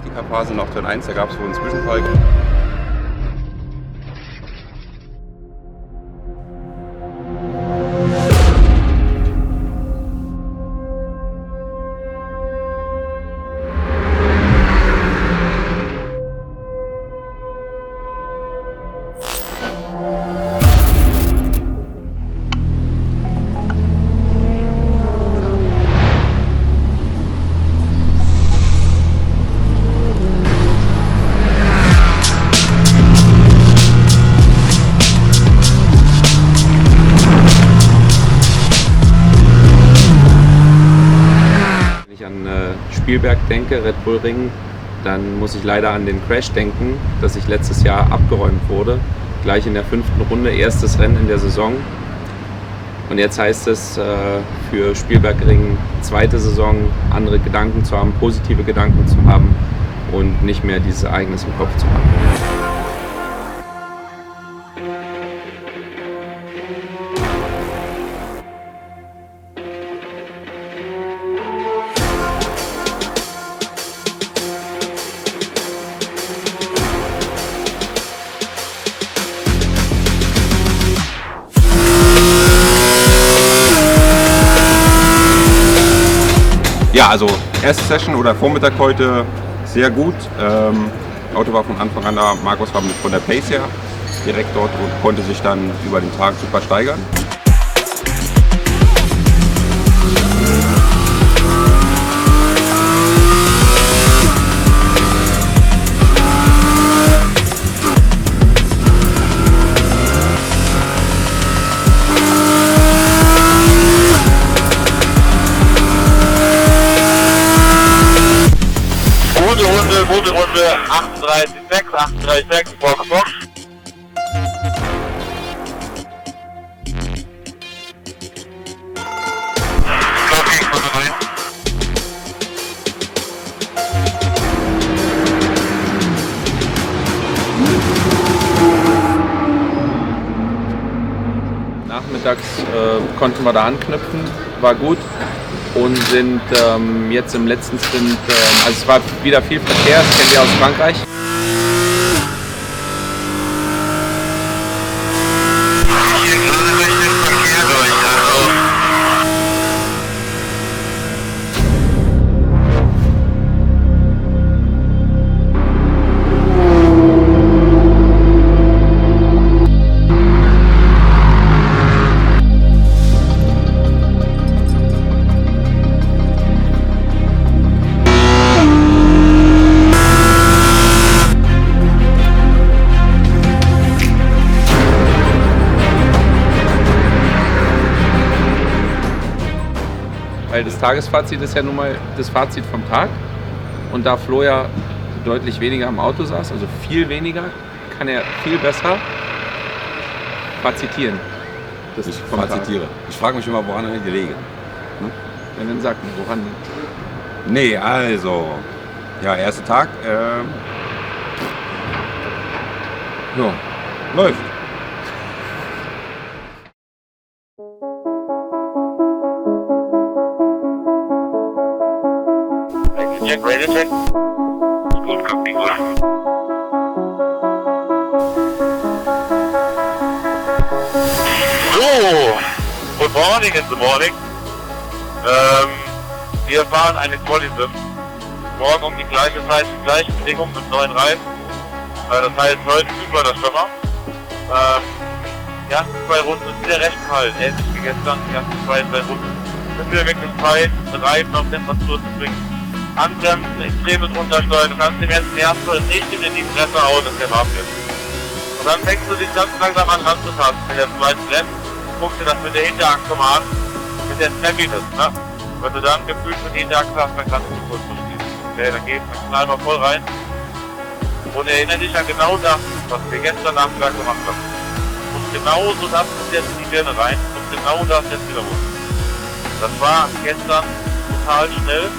Safety-Car-Phase nach Turn 1, da gab es wohl einen Zwischenfall. Spielberg denke, Red Bull Ring, dann muss ich leider an den Crash denken, dass ich letztes Jahr abgeräumt wurde. Gleich in der 5. Runde, erstes Rennen in der Saison. Und jetzt heißt es für Spielberg Ring, 2. Saison, andere Gedanken zu haben, positive Gedanken zu haben und nicht mehr dieses Ereignis im Kopf zu haben. Ja, also erste Session oder Vormittag heute sehr gut. Auto war von Anfang an da, Markus war von der Pace her direkt dort und konnte sich dann über den Tag super steigern. Gute Runde, 38,6, Box. Nachmittags konnten wir da anknüpfen, war gut. Und sind jetzt im letzten Sprint, also es war wieder viel Verkehr, das kennen wir aus Frankreich. Weil das Tagesfazit ist ja nun mal das Fazit vom Tag. Und da Flo ja deutlich weniger am Auto saß, also viel weniger, kann er viel besser fazitieren. Das ich fazitiere. Ich frage mich immer, woran er gelegen. Hm? Ja, dann sag mir, woran? Nee, also, ja, erster Tag, ja, läuft. Check, ready, check. Gut, copy, gut. So, good morning in the morning. Wir fahren eine Quali-Sim. Morgen um die gleiche Zeit, die gleichen Bedingungen mit neuen Reifen. Das heißt, heute super das Schwimmer. Die ganzen 2 Runden sind wieder recht kalt, ähnlich wie gestern. Die ganzen 2 Runden sind wir wirklich Zeit, Reifen auf Temperatur zu bringen. Anbremsen, extremes Runtersteuern, du kannst dem ersten Erstfall nicht in die Fresse hauen, dass der warm wird. Und dann fängst du dich ganz langsam an ranzutasten. Mit der zweiten Rennen guckst du das mit der Hinterachse mal an, mit der Snappiness, ne? Wenn du dann gefühlt mit der Hinterachse hast, dann kannst du kurz verschließen. Okay, dann geht man knall mal voll rein. Und erinnere dich an genau das, was wir gestern Nachmittag gemacht haben. Und genau so das kommt jetzt in die Birne rein und genau das jetzt wiederholen. Das war gestern total schnell.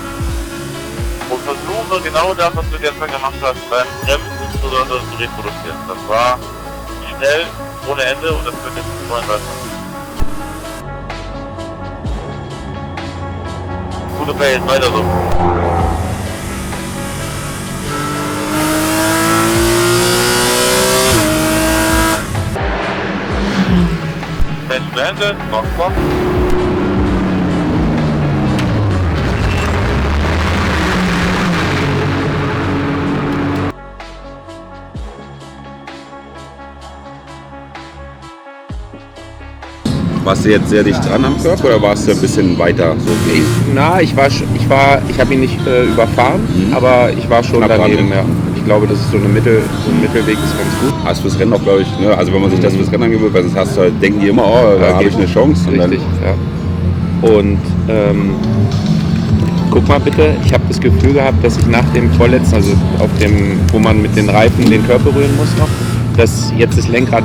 Und versuche genau das, was du gestern gemacht hast, beim Bremsen insbesondere zu reproduzieren. Das war schnell, ohne Ende und das wird jetzt einen neuen Reifen. Gute Pace, weiter so. beendet. Box. Warst du jetzt sehr dicht dran am Körper oder warst du ein bisschen weiter? So Ich habe ihn nicht überfahren, aber ich war schon Knapp daneben. dran, Ja. Ich glaube, das ist so ein Mittelweg ist ganz gut. hast du das Rennen auch, glaube ich, ne? Also wenn man sich das fürs Rennen angewöhnt, weil sonst hast du halt, denken die immer, oh, da habe ich eine Chance. Und Richtig, ja. Und guck mal bitte, ich habe das Gefühl gehabt, dass ich nach dem vorletzten, also auf dem, wo man mit den Reifen den Körper rühren muss noch, dass jetzt das Lenkrad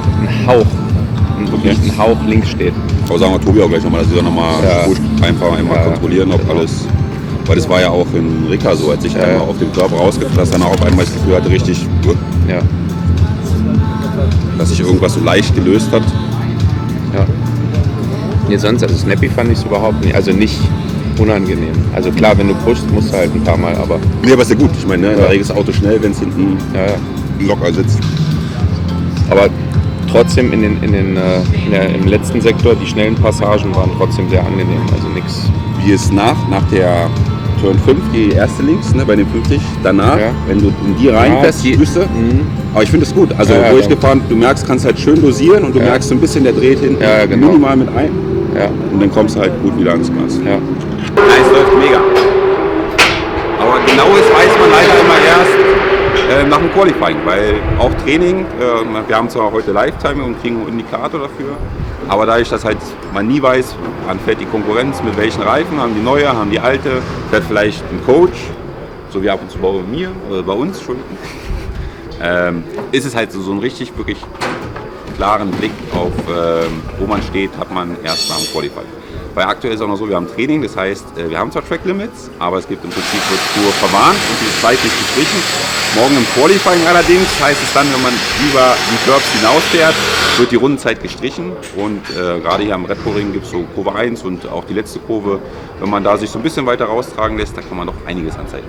wirklich ein Hauch links steht. Aber sagen wir Tobi auch gleich nochmal, dass wir nochmal einfach einmal kontrollieren, ob genau. alles. Weil das war ja auch in Rika so, als ich einmal auf dem Körper rausgekommen, dass dann auch auf einmal das Gefühl hatte, richtig, Ja. dass sich irgendwas so leicht gelöst hat. Ja. Nee, sonst, also Snappy fand ich es überhaupt nicht, also nicht unangenehm. Also klar, wenn du pushst, musst du halt ein paar Mal, aber Nee, aber ist ja gut. Ich meine, ne, in der Regel ist das Auto schnell, wenn es hinten locker sitzt. aber trotzdem im letzten Sektor, die schnellen Passagen waren trotzdem sehr angenehm, also nichts. Wie ist nach der Turn 5, die erste links, ne, bei den 50, danach, wenn du in die reinfährst, spürst du. Aber ich finde es gut. Also wo ich gefahren, du merkst, kannst halt schön dosieren und du merkst so ein bisschen, der dreht hinten minimal mit ein. Ja. Und dann kommst du halt gut wieder ans Gas. Ja. Nein, es läuft mega. Aber genaues weiß man leider immer erst nach dem Qualifying, weil auch Training, wir haben zwar heute Lifetime und kriegen einen Indikator dafür, aber dadurch, dass halt man nie weiß, wann fährt die Konkurrenz, mit welchen Reifen, haben die neue, haben die alte, fährt vielleicht ein Coach, so wie ab und zu bei mir, oder bei uns, Entschuldigung, ist es halt so ein richtig, wirklich klaren Blick auf, wo man steht, hat man erst nach dem Qualifying. Weil aktuell ist es auch noch so, wir haben Training, das heißt, wir haben zwar Track Limits, aber es gibt im Prinzip wird nur verwarnt und die Zeit nicht gestrichen. Morgen im Qualifying allerdings heißt es dann, wenn man über die Curbs hinausfährt, wird die Rundenzeit gestrichen und gerade hier am Red Bull Ring gibt es so Kurve 1 und auch die letzte Kurve, wenn man da sich so ein bisschen weiter raustragen lässt, da kann man doch einiges anzeigen.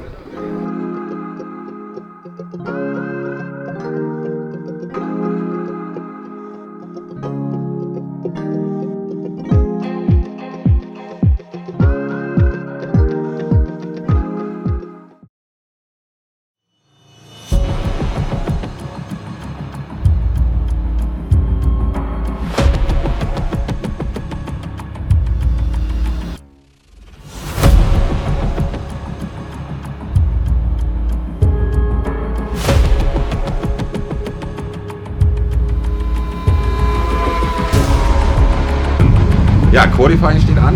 Ja, Qualifying steht an.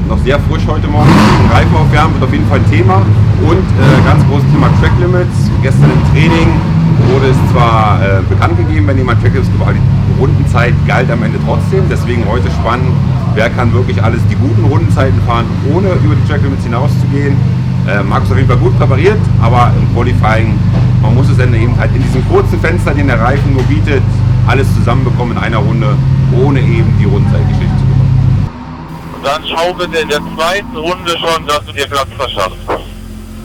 Noch sehr frisch heute Morgen. Reifen aufwärmen wird auf jeden Fall ein Thema. Und ganz großes Thema Track Limits. Gestern im Training wurde es zwar bekannt gegeben, wenn jemand Track Limits, aber die Rundenzeit galt am Ende trotzdem. Deswegen heute spannend, wer kann wirklich alles die guten Rundenzeiten fahren, ohne über die Track Limits hinauszugehen. Markus auf jeden Fall gut präpariert, aber im Qualifying, man muss es dann eben halt in diesem kurzen Fenster, den der Reifen nur bietet, alles zusammenbekommen in einer Runde, ohne eben die Rundenzeitgeschichte zu bekommen. Und dann schau bitte in der zweiten Runde schon, dass du dir Platz verschaffst.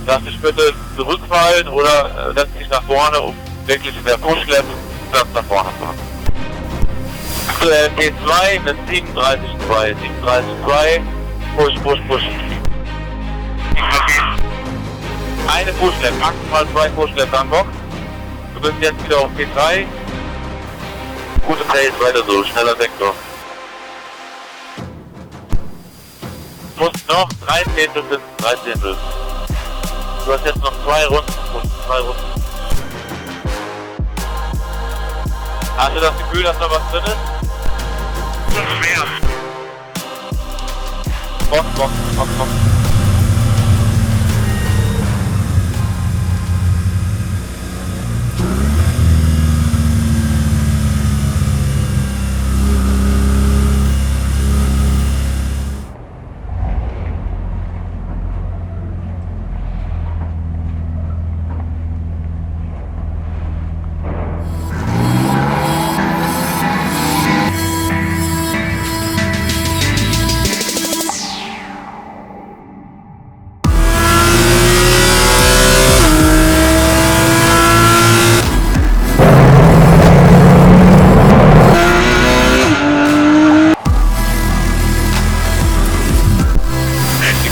Lass dich bitte zurückfallen oder setz dich nach vorne, um wirklich in der Push-Lap Platz nach vorne zu haben. Aktuell P2 mit 37,2. 37,2. Push, push, push. Eine Push-Lap, maximal 2 Push-Lap dann Box. Du bist jetzt wieder auf P3. Gute Pace, weiter so, schneller Sektor. Du musst noch 3 Zehntel bis 3 Zehntel. Du hast jetzt noch 2 Runden und 2 Runden. Hast du das Gefühl, dass da was drin ist? Schwer. Box, Box, Box, Box.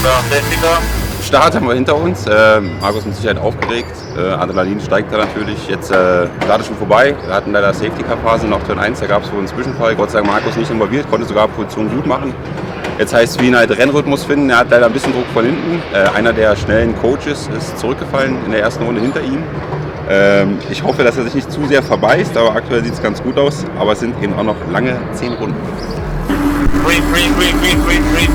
Safety Car. Start haben wir hinter uns. Markus mit Sicherheit aufgeregt. Adrenalin steigt da natürlich. Jetzt gerade schon vorbei. Wir hatten leider Safety-Car-Phase noch Turn 1. Da gab es wohl einen Zwischenfall. Gott sei Dank Markus nicht involviert, konnte sogar Position gut machen. Jetzt heißt es, wie ihn halt Rennrhythmus finden. Er hat leider ein bisschen Druck von hinten. Einer der schnellen Coaches ist zurückgefallen in der ersten Runde hinter ihm. Ich hoffe, dass er sich nicht zu sehr verbeißt, aber aktuell sieht es ganz gut aus. Aber es sind eben auch noch lange 10 Runden. Green, green, green, green, green, green.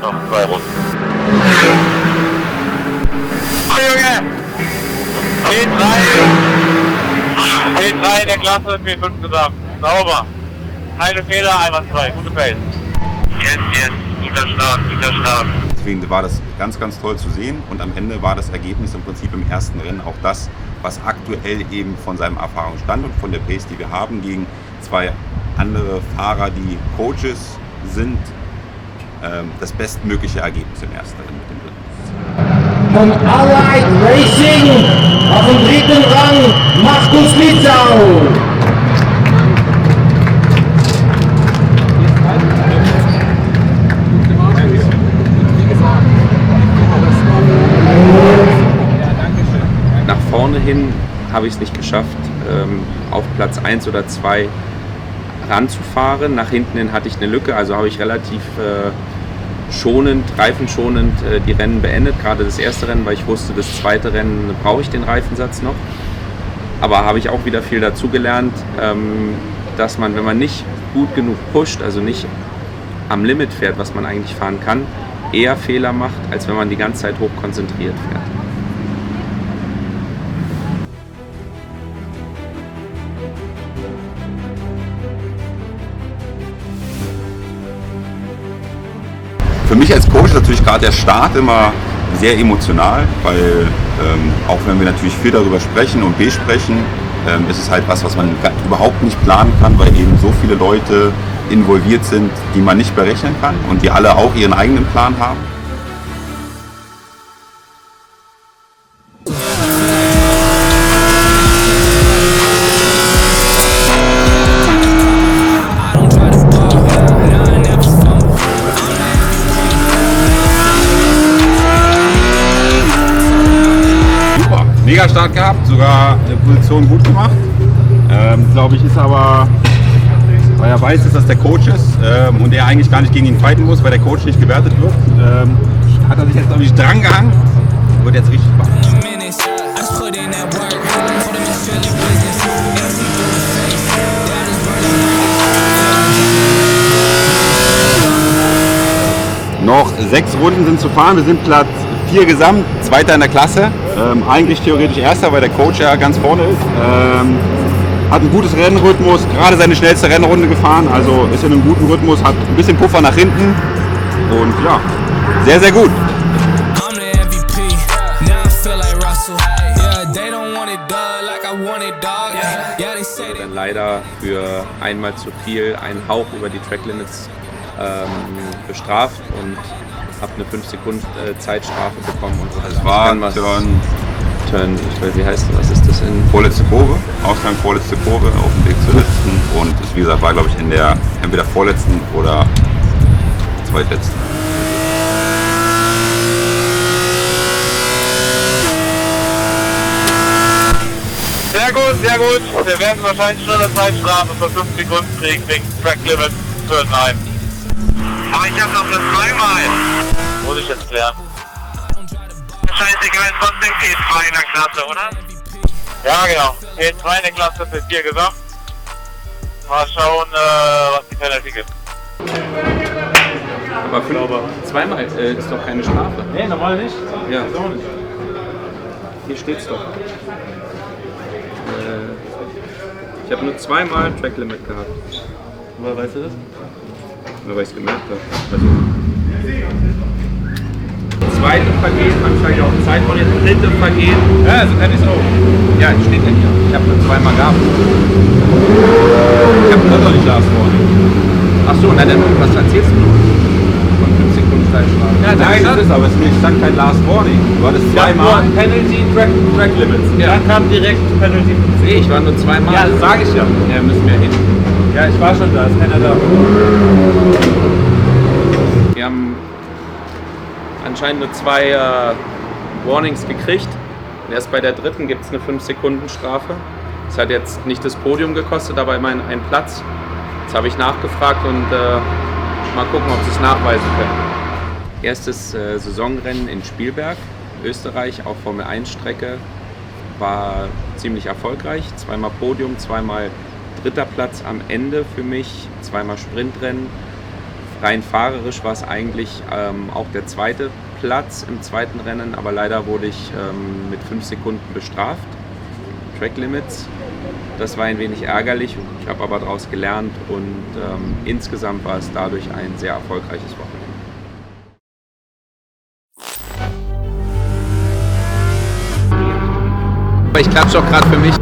Noch 2 Runden. Oh Junge! P3 in der Klasse, P5 zusammen. Sauber. Keine Fehler, einmal 2. Gute Pace. Yes, guter Start. Deswegen war das ganz, ganz toll zu sehen und am Ende war das Ergebnis im Prinzip im ersten Rennen auch das, was aktuell eben von seinem Erfahrungsstand und von der Pace, die wir haben, gegen 2 andere Fahrer, die Coaches sind, das bestmögliche Ergebnis im ersten Rennen mit dem dritten. Von Allied Racing auf dem 3. Rang Markus Litzau. Nach vorne hin habe ich es nicht geschafft, auf Platz 1 oder 2 ranzufahren. Nach hinten hin hatte ich eine Lücke, also habe ich relativ reifenschonend die Rennen beendet. Gerade das erste Rennen, weil ich wusste, das zweite Rennen brauche ich den Reifensatz noch. Aber habe ich auch wieder viel dazugelernt, dass man, wenn man nicht gut genug pusht, also nicht am Limit fährt, was man eigentlich fahren kann, eher Fehler macht, als wenn man die ganze Zeit hoch konzentriert fährt. Für mich als Coach ist natürlich gerade der Start immer sehr emotional, weil auch wenn wir natürlich viel darüber sprechen und besprechen, ist es halt was man überhaupt nicht planen kann, weil eben so viele Leute involviert sind, die man nicht berechnen kann und die alle auch ihren eigenen Plan haben. Mega Start gehabt, sogar eine Position gut gemacht. Glaube ich, ist aber, weil er weiß, dass das der Coach ist und er eigentlich gar nicht gegen ihn fighten muss, weil der Coach nicht gewertet wird, hat er sich jetzt, glaube ich, dran gehangen. Wird jetzt richtig spannend. Noch 6 Runden sind zu fahren, wir sind Platz 4 gesamt, 2. in der Klasse. Eigentlich theoretisch 1., weil der Coach ja ganz vorne ist. Hat ein gutes Rennrhythmus, gerade seine schnellste Rennrunde gefahren, also ist in einem guten Rhythmus, hat ein bisschen Puffer nach hinten und ja, sehr, sehr gut. Dann leider für einmal zu viel einen Hauch über die Track Limits bestraft und habe eine 5 Sekunden Zeitstrafe bekommen. Und so. Das war Turn, ich weiß, wie heißt das, was ist das in? Vorletzte Kurve, Ausgang vorletzte Kurve auf dem Weg zur letzten und das, wie gesagt, war, glaube ich, in der entweder vorletzten oder zweitletzten. Sehr gut. Wir werden wahrscheinlich schon eine Zeitstrafe für 5 Sekunden kriegen wegen Track Limit Turn 9. Aber ich habe noch eine 2-mal. Muss ich jetzt klären. Scheißegal, trotzdem P2 in der Klasse, oder? Ja, genau. P2 in der Klasse für 4 gesamt. Mal schauen, was die Penalty gibt. Aber zweimal ist doch keine Strafe. Nee, normal nicht. Ja. Auch nicht. Hier steht's doch. Ich habe nur 2-mal Track Limit gehabt. Woher weißt du das? Nur weil ich es gemerkt habe. Also, zweite Vergehen, habe ich vielleicht auch Zeit von jetzt dritte Vergehen. Ja, so kann ich es auch. Ja, steht ja hier. Ich habe nur 2-mal gehabt. Ich habe das doch nicht last worden. Ach so, na dann, was erzählst du noch? Von 5 Sekunden Zeitstrafe. Ja, Nein, das ist aber, es stand kein Last Warning. Du hattest zweimal. Penalty, Track Limits. Ja. Dann kam direkt Penalty. Nee, ich war nur zweimal. Ja, das sage ich ja. Ja, müssen wir hin. Ja, ich war schon da, ist keiner da. Wir haben anscheinend nur 2 Warnings gekriegt. Und erst bei der dritten gibt es eine 5-Sekunden-Strafe. Das hat jetzt nicht das Podium gekostet, aber immerhin einen Platz. Jetzt habe ich nachgefragt und mal gucken, ob sie es nachweisen können. Erstes Saisonrennen in Spielberg, Österreich, auch Formel 1 Strecke, war ziemlich erfolgreich. 2-mal Podium, 2-mal 3. Platz am Ende für mich, 2-mal Sprintrennen. Rein fahrerisch war es eigentlich auch der 2. Platz im 2. Rennen, aber leider wurde ich mit 5 Sekunden bestraft. Track Limits. Das war ein wenig ärgerlich, ich habe aber daraus gelernt und insgesamt war es dadurch ein sehr erfolgreiches Wochenende. Ich klatsche auch gerade für mich.